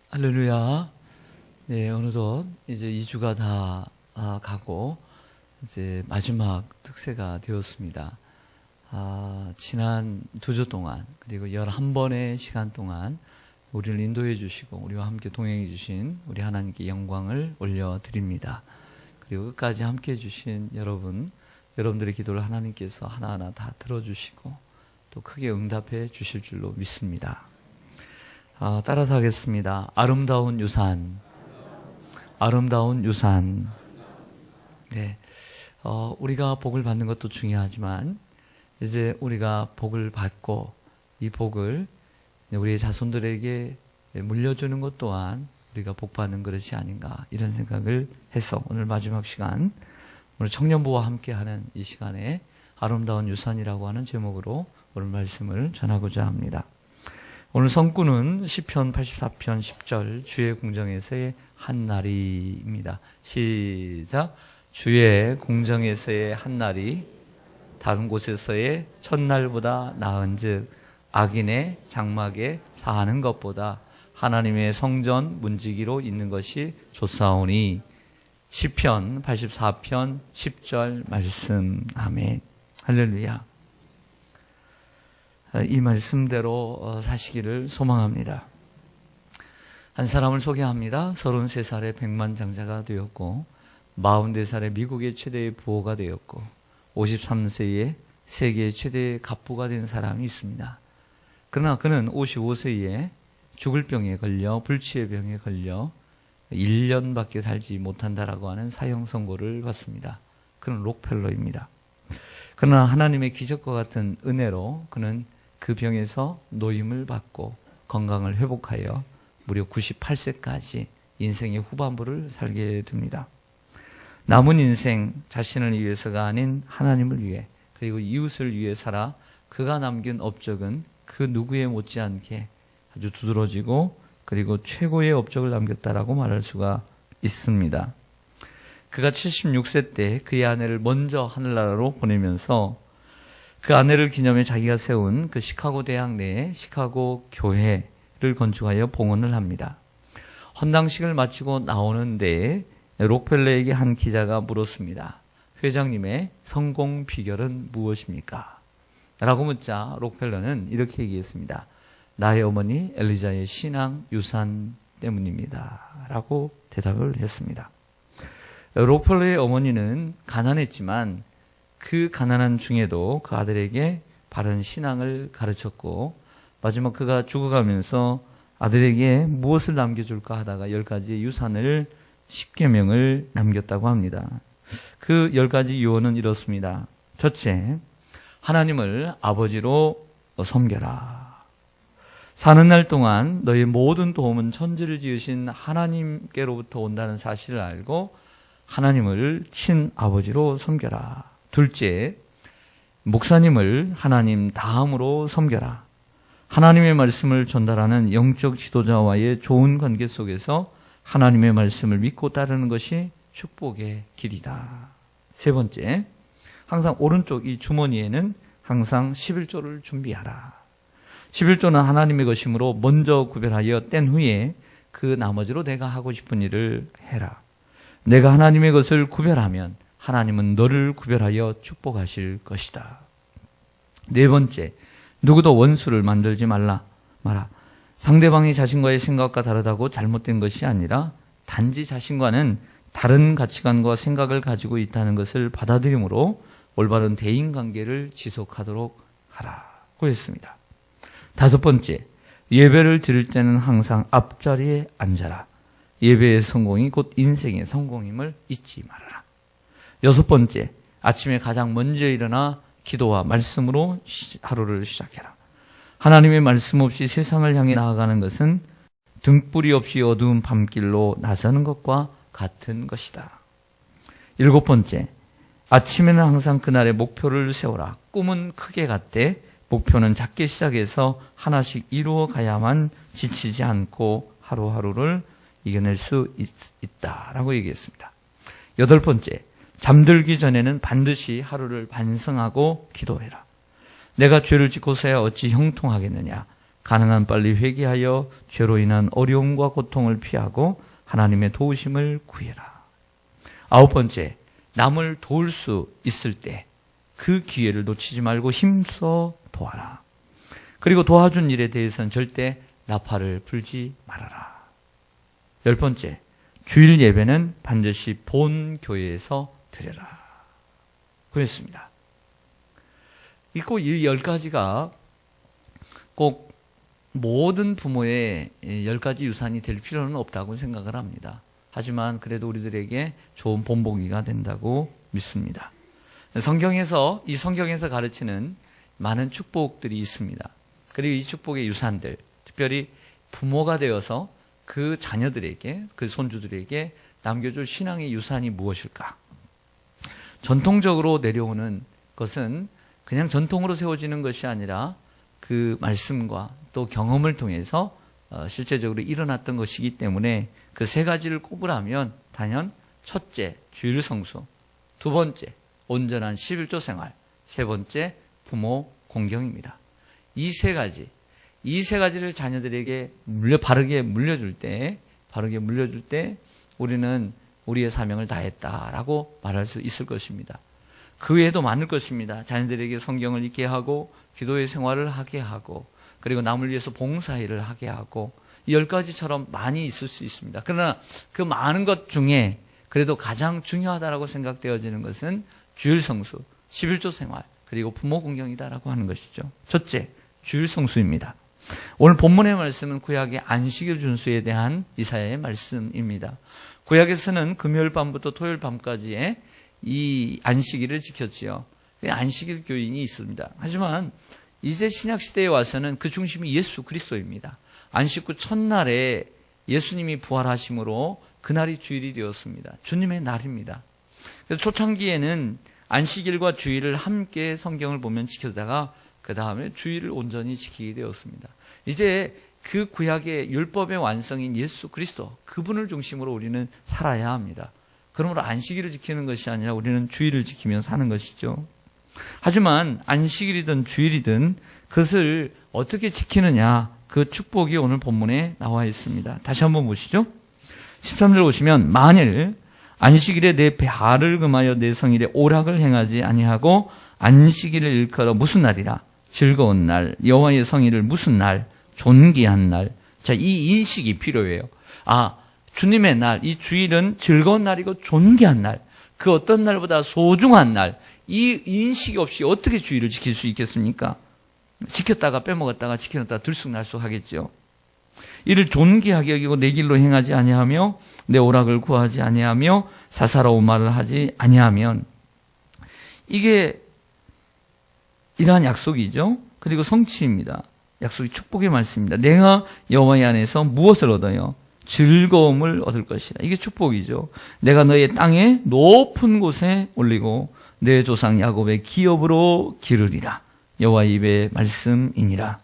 할렐루야. 네, 어느덧 이제 2주가 다 가고 이제 마지막 특세가 되었습니다. 지난 2주 동안 그리고 11번의 시간 동안 우리를 인도해 주시고 우리와 함께 동행해 주신 우리 하나님께 영광을 올려드립니다. 그리고 끝까지 함께 해 주신 여러분들의 기도를 하나님께서 하나하나 다 들어주시고 또 크게 응답해 주실 줄로 믿습니다. 따라서 하겠습니다. 아름다운 유산. 아름다운 유산. 네. 우리가 복을 받는 것도 중요하지만, 이제 우리가 복을 받고, 이 복을 우리의 자손들에게 물려주는 것 또한 우리가 복 받는 것이 아닌가, 이런 생각을 해서 오늘 마지막 시간, 오늘 청년부와 함께하는 이 시간에 아름다운 유산이라고 하는 제목으로 오늘 말씀을 전하고자 합니다. 오늘 성구는 시편 84편 10절 주의 궁정에서의 한 날이입니다. 시작. 주의 궁정에서의 한 날이 다른 곳에서의 첫날보다 나은즉 악인의 장막에 사하는 것보다 하나님의 성전 문지기로 있는 것이 좋사오니. 시편 84편 10절 말씀. 아멘. 할렐루야. 이 말씀대로 사시기를 소망합니다. 한 사람을 소개합니다. 33살에 백만장자가 되었고 44살에 미국의 최대의 부호가 되었고 53세에 세계의 최대의 갑부가 된 사람이 있습니다. 그러나 그는 55세에 죽을 병에 걸려 불치의 병에 걸려 1년밖에 살지 못한다라고 하는 사형 선고를 받습니다. 그는 록펠러입니다. 그러나 하나님의 기적과 같은 은혜로 그는 그 병에서 노임을 받고 건강을 회복하여 무려 98세까지 인생의 후반부를 살게 됩니다. 남은 인생 자신을 위해서가 아닌 하나님을 위해 그리고 이웃을 위해 살아 그가 남긴 업적은 그 누구에 못지않게 아주 두드러지고 그리고 최고의 업적을 남겼다라고 말할 수가 있습니다. 그가 76세 때 그의 아내를 먼저 하늘나라로 보내면서 그 아내를 기념해 자기가 세운 그 시카고 대학 내에 시카고 교회를 건축하여 봉헌을 합니다. 헌당식을 마치고 나오는데 록펠러에게 한 기자가 물었습니다. 회장님의 성공 비결은 무엇입니까? 라고 묻자 록펠러는 이렇게 얘기했습니다. 나의 어머니 엘리자의 신앙 유산 때문입니다. 라고 대답을 했습니다. 록펠러의 어머니는 가난했지만 그 가난한 중에도 그 아들에게 바른 신앙을 가르쳤고 마지막 그가 죽어가면서 아들에게 무엇을 남겨줄까 하다가 10가지의 유산을 10계명을 남겼다고 합니다. 그 10가지 유언은 이렇습니다. 첫째, 하나님을 아버지로 섬겨라. 사는 날 동안 너의 모든 도움은 천지를 지으신 하나님께로부터 온다는 사실을 알고 하나님을 친아버지로 섬겨라. 둘째, 목사님을 하나님 다음으로 섬겨라. 하나님의 말씀을 전달하는 영적 지도자와의 좋은 관계 속에서 하나님의 말씀을 믿고 따르는 것이 축복의 길이다. 세 번째, 항상 오른쪽 이 주머니에는 항상 11조를 준비하라. 11조는 하나님의 것이므로 먼저 구별하여 뗀 후에 그 나머지로 내가 하고 싶은 일을 해라. 내가 하나님의 것을 구별하면 하나님은 너를 구별하여 축복하실 것이다. 네 번째, 누구도 원수를 만들지 마라. 상대방이 자신과의 생각과 다르다고 잘못된 것이 아니라 단지 자신과는 다른 가치관과 생각을 가지고 있다는 것을 받아들이므로 올바른 대인관계를 지속하도록 하라고 했습니다. 다섯 번째, 예배를 드릴 때는 항상 앞자리에 앉아라. 예배의 성공이 곧 인생의 성공임을 잊지 말아라. 여섯 번째, 아침에 가장 먼저 일어나 기도와 말씀으로 하루를 시작해라. 하나님의 말씀 없이 세상을 향해 나아가는 것은 등불이 없이 어두운 밤길로 나서는 것과 같은 것이다. 일곱 번째, 아침에는 항상 그날의 목표를 세워라. 꿈은 크게 갖되 목표는 작게 시작해서 하나씩 이루어 가야만 지치지 않고 하루하루를 이겨낼 수 있다라고 얘기했습니다. 여덟 번째, 잠들기 전에는 반드시 하루를 반성하고 기도해라. 내가 죄를 짓고서야 어찌 형통하겠느냐. 가능한 빨리 회개하여 죄로 인한 어려움과 고통을 피하고 하나님의 도우심을 구해라. 9번째, 남을 도울 수 있을 때 그 기회를 놓치지 말고 힘써 도와라. 그리고 도와준 일에 대해서는 절대 나팔을 불지 말아라. 10번째, 주일 예배는 반드시 본 교회에서 드려라. 그랬습니다. 꼭 이 10가지가 꼭 모든 부모의 10가지 유산이 될 필요는 없다고 생각을 합니다. 하지만 그래도 우리들에게 좋은 본보기가 된다고 믿습니다. 이 성경에서 가르치는 많은 축복들이 있습니다. 그리고 이 축복의 유산들, 특별히 부모가 되어서 그 자녀들에게, 그 손주들에게 남겨줄 신앙의 유산이 무엇일까? 전통적으로 내려오는 것은 그냥 전통으로 세워지는 것이 아니라 그 말씀과 또 경험을 통해서 실제적으로 일어났던 것이기 때문에 그 3가지를 꼽으라면 단연 첫째, 주일 성수, 2번째, 온전한 11조 생활, 3번째, 부모 공경입니다. 이 3가지를 자녀들에게 바르게 물려줄 때 우리는 우리의 사명을 다했다라고 말할 수 있을 것입니다. 그 외에도 많을 것입니다. 자녀들에게 성경을 읽게 하고 기도의 생활을 하게 하고 그리고 남을 위해서 봉사일을 하게 하고 이 10가지처럼 많이 있을 수 있습니다. 그러나 그 많은 것 중에 그래도 가장 중요하다라고 생각되어지는 것은 주일 성수, 11조 생활, 그리고 부모 공경이다라고 하는 것이죠. 첫째, 주일 성수입니다. 오늘 본문의 말씀은 구약의 안식일 준수에 대한 이사야의 말씀입니다. 구약에서는 금요일 밤부터 토요일 밤까지의 이 안식일을 지켰지요. 안식일 교인이 있습니다. 하지만 이제 신약시대에 와서는 그 중심이 예수 그리스도입니다. 안식 후 첫날에 예수님이 부활하심으로 그날이 주일이 되었습니다. 주님의 날입니다. 그래서 초창기에는 안식일과 주일을 함께 성경을 보면 지켜다가 그 다음에 주일을 온전히 지키게 되었습니다. 이제 그 구약의 율법의 완성인 예수 그리스도, 그분을 중심으로 우리는 살아야 합니다. 그러므로 안식일을 지키는 것이 아니라 우리는 주일을 지키며 사는 것이죠. 하지만 안식일이든 주일이든 그것을 어떻게 지키느냐, 그 축복이 오늘 본문에 나와 있습니다. 다시 한번 보시죠. 13절 보시면 만일 안식일에 내 발을 금하여 내 성일에 오락을 행하지 아니하고 안식일을 일컬어 무슨 날이라? 즐거운 날, 여호와의 성일을 무슨 날? 존귀한 날. 자, 이 인식이 필요해요. 주님의 날, 이 주일은 즐거운 날이고 존귀한 날, 그 어떤 날보다 소중한 날, 이 인식이 없이 어떻게 주일을 지킬 수 있겠습니까? 지켰다가 빼먹었다가 지켜놨다가 들쑥날쑥 하겠죠. 이를 존귀하게 여기고 내 길로 행하지 아니하며 내 오락을 구하지 아니하며 사사로운 말을 하지 아니하면, 이게 이러한 약속이죠. 그리고 성취입니다. 약속이 축복의 말씀입니다. 내가 여호와의 안에서 무엇을 얻어요? 즐거움을 얻을 것이다. 이게 축복이죠. 내가 너의 땅에 높은 곳에 올리고 내 조상 야곱의 기업으로 기르리라. 여호와의 입의 말씀이니라.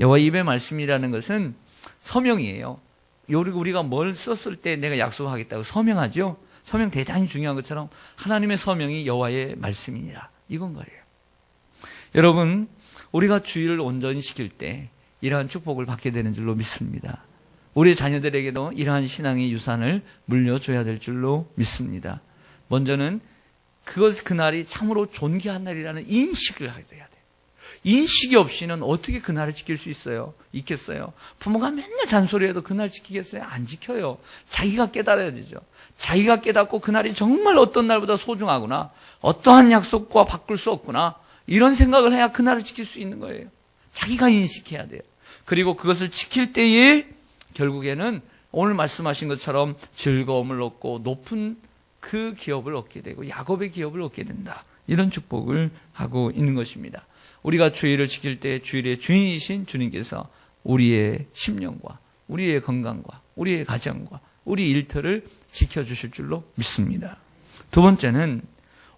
여호와의 입의 말씀이라는 것은 서명이에요. 우리가 뭘 썼을 때 내가 약속하겠다고 서명하죠. 서명 대단히 중요한 것처럼 하나님의 서명이 여호와의 말씀이니라. 이건 거예요. 여러분, 우리가 주일을 온전히 지킬 때 이러한 축복을 받게 되는 줄로 믿습니다. 우리 자녀들에게도 이러한 신앙의 유산을 물려줘야 될 줄로 믿습니다. 먼저는 그날이 참으로 존귀한 날이라는 인식을 하게 돼야 돼요. 인식이 없이는 어떻게 그날을 지킬 수 있겠어요? 부모가 맨날 잔소리해도 그날 지키겠어요? 안 지켜요. 자기가 깨달아야 되죠. 자기가 깨닫고 그날이 정말 어떤 날보다 소중하구나, 어떠한 약속과 바꿀 수 없구나, 이런 생각을 해야 그날을 지킬 수 있는 거예요. 자기가 인식해야 돼요. 그리고 그것을 지킬 때에 결국에는 오늘 말씀하신 것처럼 즐거움을 얻고 높은 그 기업을 얻게 되고 야곱의 기업을 얻게 된다. 이런 축복을 하고 있는 것입니다. 우리가 주일을 지킬 때 주일의 주인이신 주님께서 우리의 심령과 우리의 건강과 우리의 가정과 우리 일터를 지켜주실 줄로 믿습니다. 두 번째는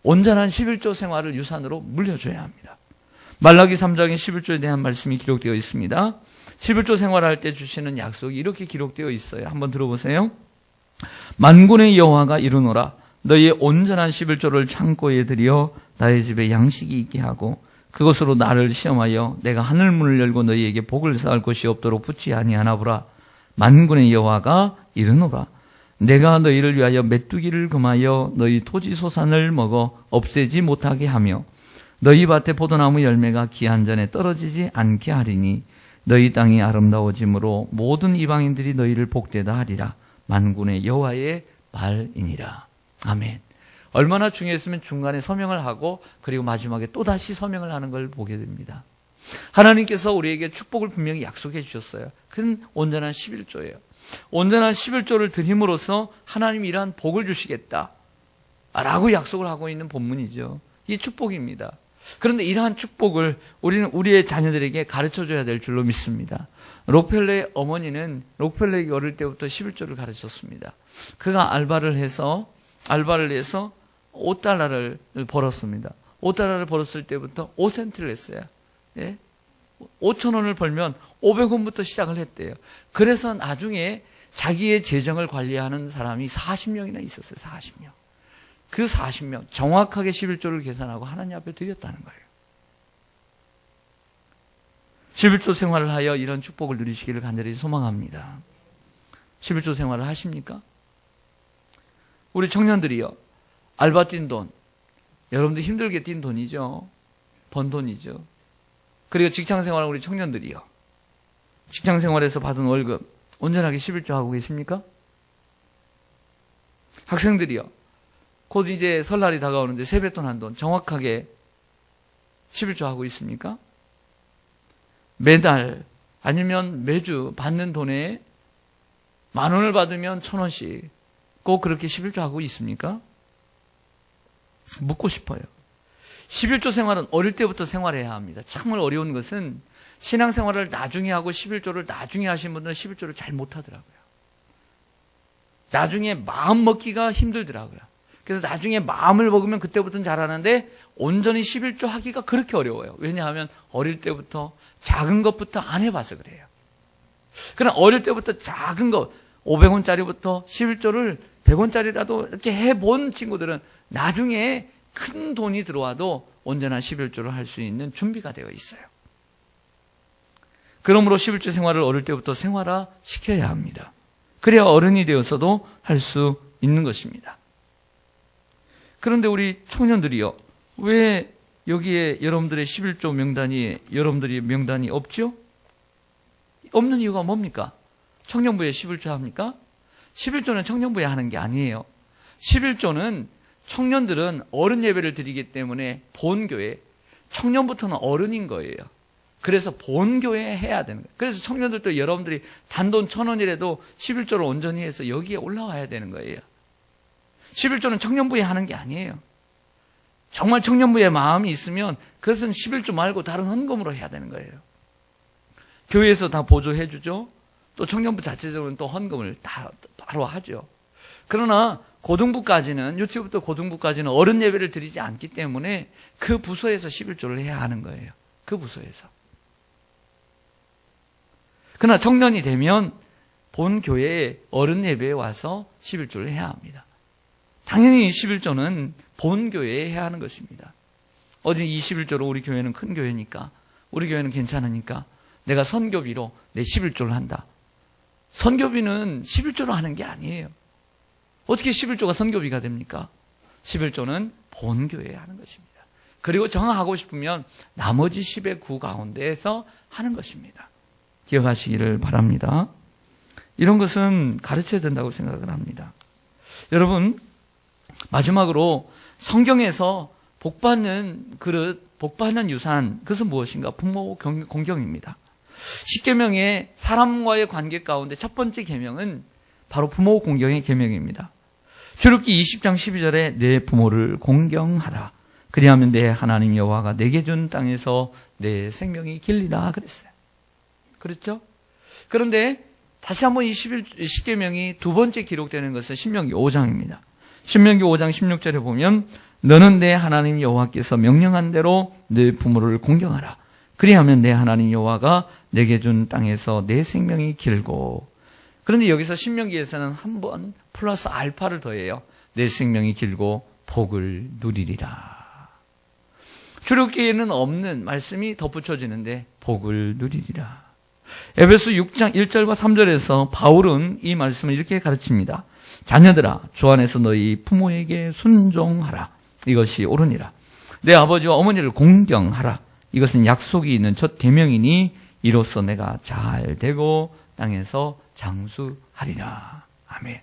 온전한 11조 생활을 유산으로 물려줘야 합니다. 말라기 3장의 11조에 대한 말씀이 기록되어 있습니다. 11조 생활할 때 주시는 약속이 이렇게 기록되어 있어요. 한번 들어보세요. 만군의 여호와가 이르노라. 너희의 온전한 11조를 창고에 들여 나의 집에 양식이 있게 하고 그것으로 나를 시험하여 내가 하늘문을 열고 너희에게 복을 쌓을 것이 없도록 붙지 아니하나 보라. 만군의 여호와가 이르노라. 내가 너희를 위하여 메뚜기를 금하여 너희 토지 소산을 먹어 없애지 못하게 하며 너희 밭에 포도나무 열매가 기한 전에 떨어지지 않게 하리니 너희 땅이 아름다워짐으로 모든 이방인들이 너희를 복되다 하리라. 만군의 여호와의 말이니라. 아멘. 얼마나 중요했으면 중간에 서명을 하고 그리고 마지막에 또다시 서명을 하는 걸 보게 됩니다. 하나님께서 우리에게 축복을 분명히 약속해 주셨어요. 그건 온전한 11조예요. 온전한 11조를 드림으로써 하나님이 이러한 복을 주시겠다 라고 약속을 하고 있는 본문이죠. 이 축복입니다. 그런데 이러한 축복을 우리는 우리의 자녀들에게 가르쳐줘야 될 줄로 믿습니다. 록펠러의 어머니는 록펠러에게 어릴 때부터 11조를 가르쳤습니다. 그가 알바를 해서 $5를 벌었습니다. $5를 벌었을 때부터 5센트를 했어요. 예? 5,000원을 벌면 500원부터 시작을 했대요. 그래서 나중에 자기의 재정을 관리하는 사람이 40명이나 있었어요. 40명. 그 40명 정확하게 11조를 계산하고 하나님 앞에 드렸다는 거예요. 11조 생활을 하여 이런 축복을 누리시기를 간절히 소망합니다. 11조 생활을 하십니까? 우리 청년들이요. 알바 뛴 돈, 여러분들 힘들게 뛴 돈이죠. 번 돈이죠. 그리고 직장생활 우리 청년들이요. 직장생활에서 받은 월급 온전하게 11조 하고 계십니까? 학생들이요. 곧 이제 설날이 다가오는데 세뱃돈 한 돈 정확하게 11조 하고 있습니까? 매달 아니면 매주 받는 돈에 10,000원을 받으면 1,000원씩 꼭 그렇게 11조 하고 있습니까? 묻고 싶어요. 11조 생활은 어릴 때부터 생활해야 합니다. 정말 어려운 것은 신앙생활을 나중에 하고 11조를 나중에 하신 분들은 11조를 잘 못하더라고요. 나중에 마음 먹기가 힘들더라고요. 그래서 나중에 마음을 먹으면 그때부터는 잘하는데 온전히 11조 하기가 그렇게 어려워요. 왜냐하면 어릴 때부터 작은 것부터 안 해봐서 그래요. 그러나 어릴 때부터 작은 것 500원짜리부터 11조를 100원짜리라도 이렇게 해본 친구들은 나중에 큰 돈이 들어와도 온전한 11조를 할 수 있는 준비가 되어 있어요. 그러므로 11조 생활을 어릴 때부터 생활화시켜야 합니다. 그래야 어른이 되어서도 할 수 있는 것입니다. 그런데 우리 청년들이요. 왜 여기에 여러분들의 11조 명단이 여러분들이 명단이 없죠? 없는 이유가 뭡니까? 청년부에 11조 합니까? 11조는 청년부에 하는 게 아니에요. 11조는 청년들은 어른 예배를 드리기 때문에 본교회, 청년부터는 어른인 거예요. 그래서 본교회에 해야 되는 거예요. 그래서 청년들도 여러분들이 단돈 1,000원이라도 11조를 온전히 해서 여기에 올라와야 되는 거예요. 11조는 청년부에 하는 게 아니에요. 정말 청년부에 마음이 있으면 그것은 11조 말고 다른 헌금으로 해야 되는 거예요. 교회에서 다 보조해 주죠. 또 청년부 자체적으로는 또 헌금을 다 바로 하죠. 그러나 고등부까지는, 유치부부터 고등부까지는 어른 예배를 드리지 않기 때문에 그 부서에서 11조를 해야 하는 거예요. 그 부서에서. 그러나 청년이 되면 본 교회에 어른 예배에 와서 11조를 해야 합니다. 당연히 11조는 본 교회에 해야 하는 것입니다. 어제 21조로 우리 교회는 큰 교회니까, 우리 교회는 괜찮으니까 내가 선교비로 내 11조를 한다. 선교비는 11조로 하는 게 아니에요. 어떻게 11조가 선교비가 됩니까? 11조는 본교회에 하는 것입니다. 그리고 정하고 싶으면 나머지 10의 9 가운데에서 하는 것입니다. 기억하시기를 바랍니다. 이런 것은 가르쳐야 된다고 생각을 합니다. 여러분, 마지막으로 성경에서 복받는 그릇, 복받는 유산, 그것은 무엇인가? 부모 공경입니다. 10계명의 사람과의 관계 가운데 첫 번째 계명은 바로 부모 공경의 계명입니다. 출애굽기 20장 12절에 내 부모를 공경하라. 그리하면 내 하나님 여호와가 내게 준 땅에서 내 생명이 길리라 그랬어요. 그렇죠? 그런데 다시 한번 이 10계명이 두 번째 기록되는 것은 신명기 5장입니다. 신명기 5장 16절에 보면 너는 내 하나님 여호와께서 명령한 대로 내 부모를 공경하라. 그리하면 내 하나님 여호와가 내게 준 땅에서 내 생명이 길고. 그런데 여기서 신명기에서는 한 번 플러스 알파를 더해요. 내 생명이 길고 복을 누리리라. 출애굽기에는 없는 말씀이 덧붙여지는데 복을 누리리라. 에베소 6장 1절과 3절에서 바울은 이 말씀을 이렇게 가르칩니다. 자녀들아, 주 안에서 너희 부모에게 순종하라. 이것이 옳으니라. 내 아버지와 어머니를 공경하라. 이것은 약속이 있는 첫 계명이니 이로써 내가 잘 되고 땅에서 장수하리라. 아멘.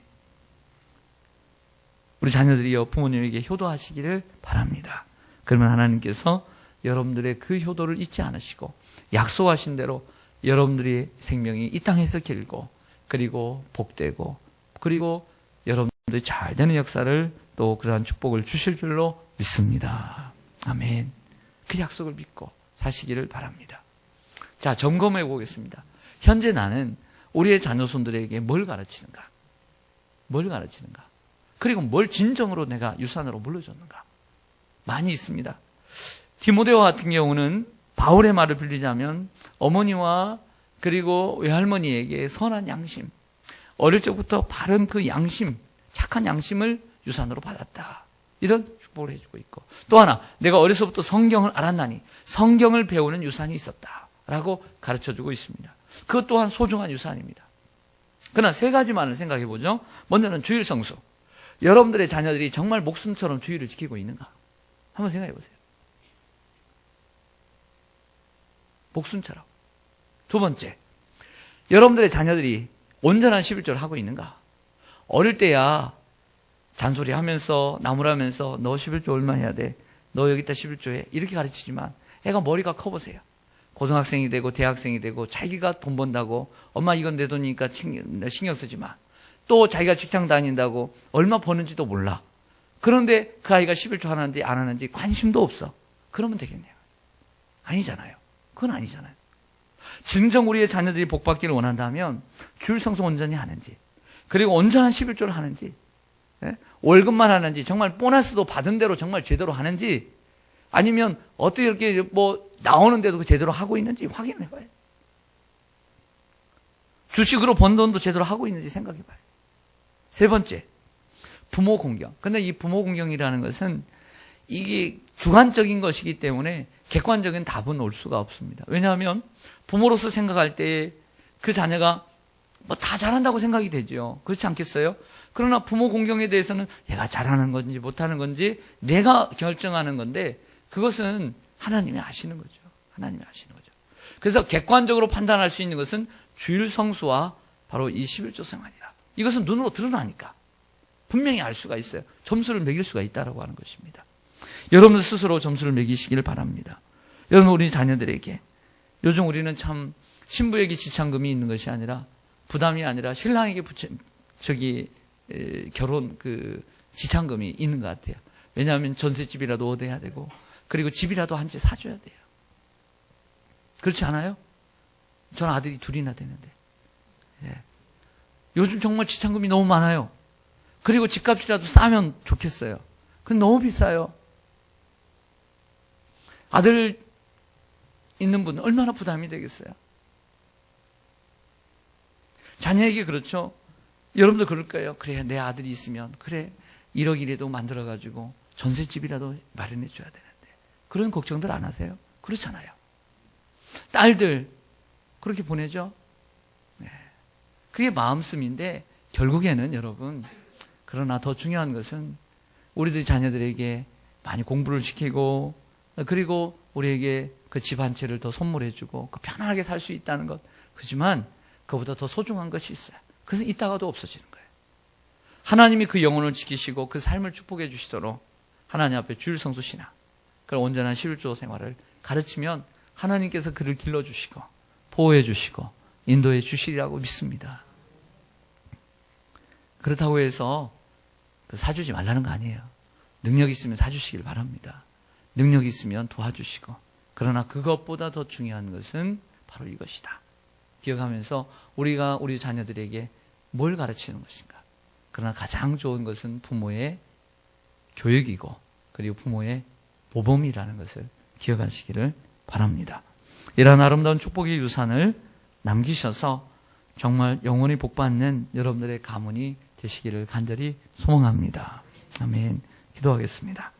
우리 자녀들이여 부모님에게 효도하시기를 바랍니다. 그러면 하나님께서 여러분들의 그 효도를 잊지 않으시고 약속하신 대로 여러분들의 생명이 이 땅에서 길고 그리고 복되고 그리고 여러분들이 잘 되는 역사를 또 그러한 축복을 주실 줄로 믿습니다. 아멘. 그 약속을 믿고 사시기를 바랍니다. 자, 점검해 보겠습니다. 현재 나는 우리의 자녀손들에게 뭘 가르치는가? 뭘 가르치는가? 그리고 뭘 진정으로 내가 유산으로 물려줬는가? 많이 있습니다. 디모데와 같은 경우는 바울의 말을 빌리자면 어머니와 그리고 외할머니에게 선한 양심, 어릴 적부터 바른 그 양심, 착한 양심을 유산으로 받았다. 이런 축복을 해주고 있고, 또 하나 내가 어려서부터 성경을 알았나니 성경을 배우는 유산이 있었다라고 가르쳐주고 있습니다. 그것 또한 소중한 유산입니다. 그러나 세 가지만을 생각해 보죠. 먼저는 주일 성수. 여러분들의 자녀들이 정말 목숨처럼 주일을 지키고 있는가? 한번 생각해 보세요. 목숨처럼. 두 번째, 여러분들의 자녀들이 온전한 11조를 하고 있는가? 어릴 때야 잔소리 하면서 나무라면서 너 11조 얼마 해야 돼? 너 여기다 11조 해. 이렇게 가르치지만 애가 머리가 커보세요. 고등학생이 되고 대학생이 되고 자기가 돈 번다고 엄마 이건 내 돈이니까 신경 쓰지 마. 또 자기가 직장 다닌다고 얼마 버는지도 몰라. 그런데 그 아이가 11조 하는지 안 하는지 관심도 없어. 그러면 되겠네요. 아니잖아요. 그건 아니잖아요. 진정 우리의 자녀들이 복받기를 원한다면 주일 성수 온전히 하는지, 그리고 온전한 11조를 하는지, 월급만 하는지, 정말 보너스도 받은 대로 정말 제대로 하는지, 아니면 어떻게 이렇게 나오는데도 제대로 하고 있는지 확인해 봐요. 주식으로 번 돈도 제대로 하고 있는지 생각해 봐요. 세 번째, 부모 공경. 근데 이 부모 공경이라는 것은 이게 주관적인 것이기 때문에 객관적인 답은 올 수가 없습니다. 왜냐하면 부모로서 생각할 때 그 자녀가 다 잘한다고 생각이 되죠. 그렇지 않겠어요? 그러나 부모 공경에 대해서는 얘가 잘하는 건지 못하는 건지 내가 결정하는 건데 그것은 하나님이 아시는 거죠. 하나님이 아시는 거죠. 그래서 객관적으로 판단할 수 있는 것은 주일 성수와 바로 이 11조 생활이다. 이것은 눈으로 드러나니까 분명히 알 수가 있어요. 점수를 매길 수가 있다라고 하는 것입니다. 여러분 스스로 점수를 매기시길 바랍니다. 여러분 우리 자녀들에게 요즘 우리는 참 신부에게 지참금이 있는 것이 아니라 부담이 아니라 신랑에게 결혼 지참금이 있는 것 같아요. 왜냐하면 전셋집이라도 얻어야 되고 그리고 집이라도 한 채 사줘야 돼요. 그렇지 않아요? 저는 아들이 둘이나 되는데 요즘 정말 지참금이 너무 많아요. 그리고 집값이라도 싸면 좋겠어요. 근데 너무 비싸요. 아들 있는 분은 얼마나 부담이 되겠어요? 자녀에게 그렇죠? 여러분도 그럴 거예요. 그래, 내 아들이 있으면 그래 1억이라도 만들어가지고 전셋집이라도 마련해 줘야 되는데 그런 걱정들 안 하세요? 그렇잖아요. 딸들 그렇게 보내죠? 네. 그게 마음씀인데 결국에는 여러분, 그러나 더 중요한 것은 우리들 자녀들에게 많이 공부를 시키고 그리고 우리에게 그 집 한 채를 더 선물해주고 편안하게 살 수 있다는 것. 그렇지만 그보다 더 소중한 것이 있어요. 그래서 있다가도 없어지는 거예요. 하나님이 그 영혼을 지키시고 그 삶을 축복해 주시도록 하나님 앞에 주일 성수 신앙, 그런 온전한 11조 생활을 가르치면 하나님께서 그를 길러주시고 보호해 주시고 인도해 주시리라고 믿습니다. 그렇다고 해서 사주지 말라는 거 아니에요. 능력 있으면 사주시길 바랍니다. 능력 있으면 도와주시고, 그러나 그것보다 더 중요한 것은 바로 이것이다. 기억하면서 우리가 우리 자녀들에게 뭘 가르치는 것인가. 그러나 가장 좋은 것은 부모의 교육이고 그리고 부모의 모범이라는 것을 기억하시기를 바랍니다. 이러한 아름다운 축복의 유산을 남기셔서 정말 영원히 복받는 여러분들의 가문이 되시기를 간절히 소망합니다. 아멘. 기도하겠습니다.